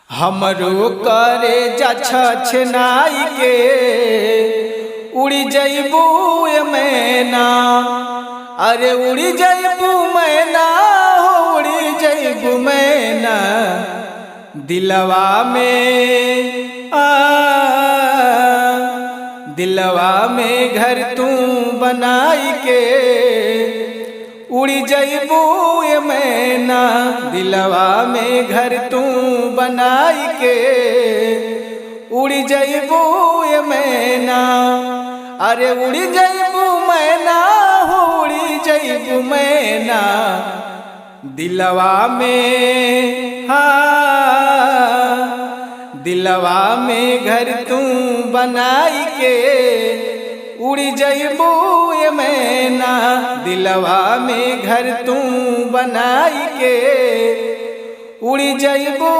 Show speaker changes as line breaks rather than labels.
हमरो करे जा छछनाई के उड़ी जइबू मैना। अरे उड़ी जइबू मैना हो उड़ी जइबू मैना। दिलवा में दिलवा में घर तू बनाई के उड़ी जइबू मैना। दिलवा में घर तू बनाई के उड़ी जइबू मैना। अरे उड़ी जइबू मैना हो उड़ी जइबू मैना। दिलवा में दिलवा में घर तू बनाई के उड़ी जइबू मैना। दिलवा में घर तू बनाई के उड़ी जइबू